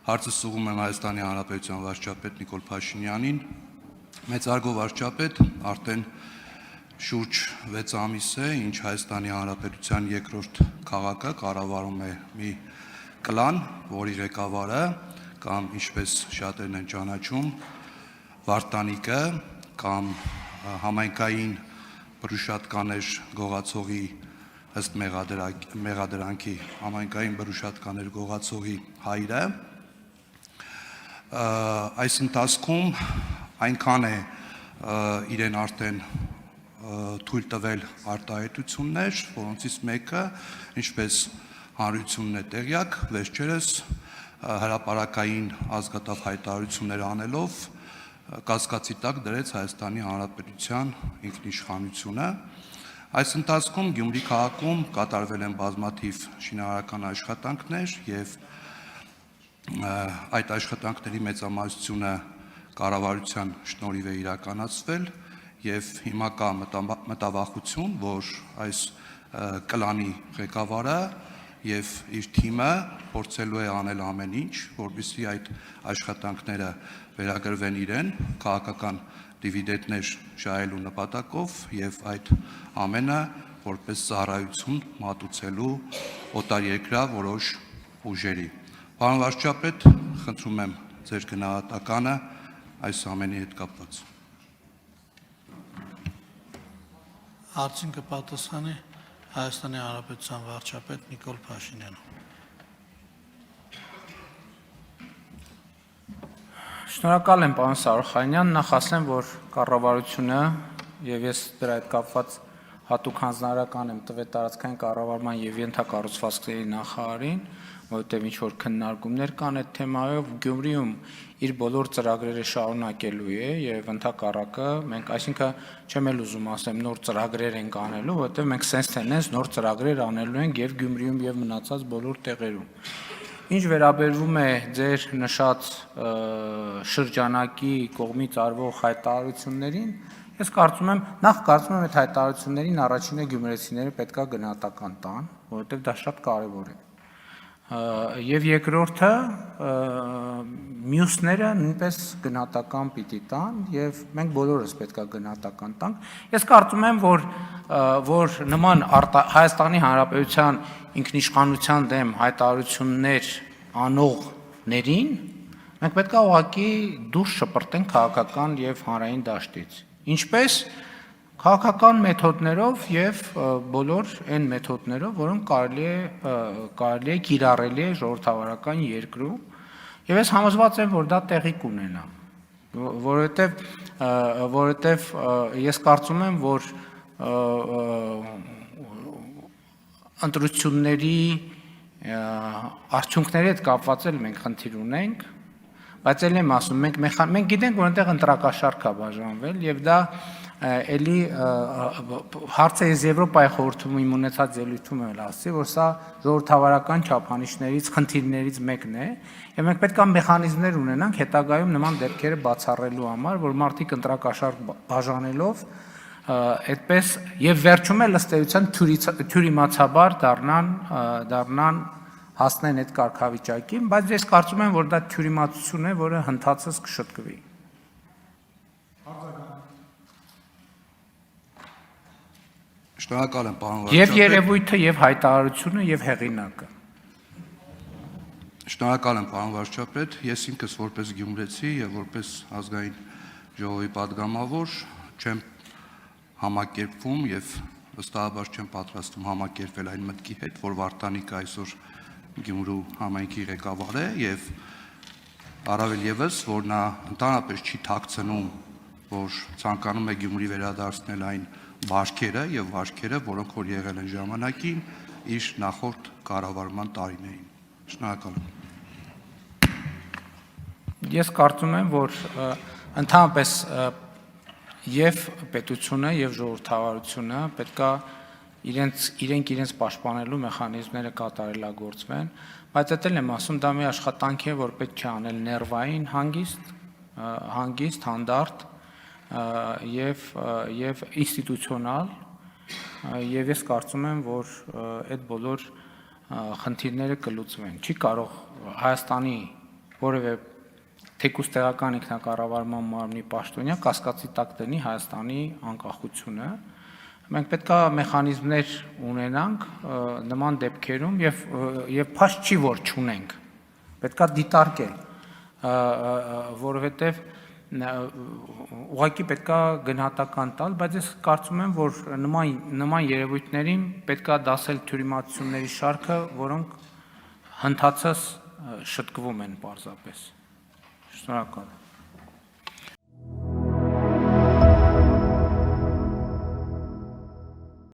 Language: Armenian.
Հարցս ուղղում եմ Հայաստանի Հանրապետության վարչապետ Նիկոլ Փաշինյանին։ Մեծարգո վարչապետ, արդեն շուրջ 6 ամիս է, ինչ Հայաստանի Հանրապետության երկրորդ քաղաքը կառավարում է մի կլան, որի ղեկավարը կամ ինչպես շատերն են ճանաչում, Վարդանիկը կամ համայնքային բռնուշատկաներ գողացողի ըստ մեղադրանքի համայնքային բռնուշատկաներ գողացողի հայրը, այս ընթացքում այնքան է իրեն արդեն թույլ տվել արտահայտություններ, որոնցից մեկը, ինչպես հանրությունն է տեղյակ, վերջերս հրապարակային ազգատավ հայտարարություններ անելով կասկածի տակ դրեց Հայաստանի Հանրապետության ինքնիշխանությունը։ Այս ընթացքում Գյումրի քաղաքում կատարվել են բազմաթիվ շինարարական աշխատանքներ եւ այդ աշխատանքների մեծամասնությունը կառավարության շնորհիվ է իրականացվել եւ հիմա կա մտավախություն, որ այս կլանի ղեկավարը եւ իր թիմը փորձելու է անել ամեն ինչ, որպեսզի այդ աշխատանքները վերագրվեն իրեն քաղաքական դիվիդենտներ շահելու նպատակով եւ այդ ամենը որպես ծառայություն մատուցելու օտարերկրյա որոշ ուժերի։ Պարոն վարչապետ, խնդրում եմ ձեր գնահատականը այս ամենի հետ կապված։ Հարցին կպատասխանի Հայաստանի Հանրապետության վարչապետ Նիկոլ Փաշինյանը։ Շնորհակալ եմ պարոն Սարոխյանյան, նախ ասեմ, որ կառավարությունը եւ ես դրա հետ կապված հատուկ հանձնարարական եմ տվել տարածքային կառավարման եւ ենթակառուցվածքների նախարարին, որովհետեւ ինչ որ քննարկումներ կան այդ թեմայով, Գյումրիում իր բոլոր ծրագրերը շարունակելու է եւ ընդհակառակը մենք, այսինքն չեմ էլ ուզում ասեմ նոր ծրագրեր ենք անելու, որովհետեւ մենք sense tendency նոր ծրագրեր անելու ենք եւ Գյումրիում եւ մնացած բոլոր տեղերում։ Ինչ վերաբերվում է ձեր նշած շրջանակի կողմից արվող հայտարարություններին, ես կարծում եմ, նախ կարծում եմ այդ հայտարարություններին առաջինը գյումրեցիները պետքա գնահատական տան, որովհետև դա շատ կարևոր է։ Եվ երկրորդը մյուսները նույնպես գնահատական պիտի տան եւ մենք բոլորս պետքա գնահատական տանք։ Ես կարծում եմ, որ նման Հայաստանի Հանրապետության ինքնիշխանության դեմ հայտարարություններ անողներին մենք պետք է ուղղակի դուրս շպրտենք քաղաքական եւ հանրային դաշտից։ Ինչպես քաղաքական մեթոդներով եւ բոլոր այն մեթոդներով, որոնք կարելի է կիրառելի է ժողովրդավարական երկրում, եւ ես համոզված եմ, որ դա տեղի կունենա, որովհետեւ ես կարծում եմ, որ ընտրությունների արդյունքների հետ կապված էլ մենք խնդիր ունենք, բայց էլ եմ ասում, մենք գիտենք, որ այնտեղ ընտրակաշառք է բաժանվել եւ դա էլի հարցը ես Եվրոպայի խորհրդում իմ ունեցած ելույթում եմ ասացի, որ սա ժողովրդավարական չափանիշներից, խնդիրներից մեկն է, եւ մենք պետք է մեխանիզմներ ունենանք հետագայում նման դեպքերը բացառելու համար, որ մարդիկ ընտրակաշառք բաժանելով այդպես եւ վերջում էլ ըստ էության թյուրիմացաբար դառնան հասնեն այդ կարգավիճակին, բայց ես կարծում եմ, որ դա թյուրիմացություն է, որը հնդածս կշտկվի։ Շնորհակալ եմ, պարոն վարչապետ։ Եվ երևույթը, եւ հայտարարությունը, եւ հեղինակը։ Շնորհակալ եմ, պարոն վարչապետ։ Ես ինքս որպես գյումրեցի եւ որպես ազգային ժողովի падգամավոր չեմ համակերպվում եւ վստահաբար չեմ պատրաստվում համակերպվել այն մտքի հետ, որ Վարդանիկը այսօր Գյումրու համայնքի ղեկավար է եւ առավել եւս, որ նա ընդհանրապես չի թաքցնում, որ ցանկանում է Գյումրի վերադարձնել այն վարքերը եւ վարքերը, որոնք որ եղել են ժամանակին իր նախորդ կառավարման տարիներին։ Շնորհակալ եմ։ Ես կարծում եմ, որ ընդհանրապես եւ պետությունը եւ ժողովրդավարությունը պետքա իրենց պաշտպանելու մեխանիզմները կատարելագործվեն, բայց դա էլ եմ ասում, դա մի աշխատանք է, որ պետք է անել ներվային, հանգիստ, հանդարտ եւ ինստիտուցիոնալ, եւ ես կարծում եմ, որ այդ բոլոր խնդիրները կլուծվեն։ Չի կարող Հայաստանի որևէ թեկուզ տեղական ինքնակառավարման մարմնի պաշտոնյա կասկածի տակ դնի Հայաստանի անկախությունը։ Մենք պետք է մեխանիզմներ ունենանք նման դեպքերում եւ փաստ չի որ չունենք։ Պետք է դիտարկել, որովհետեւ ուղղակի պետք է գնահատական տալ, բայց ես կարծում եմ, որ նման երևույթներին պետք է դասել թյուրիմացությունների շարքը, որոնք հնդածս շտկվում են պարզապես։ Շնորհակալ եմ։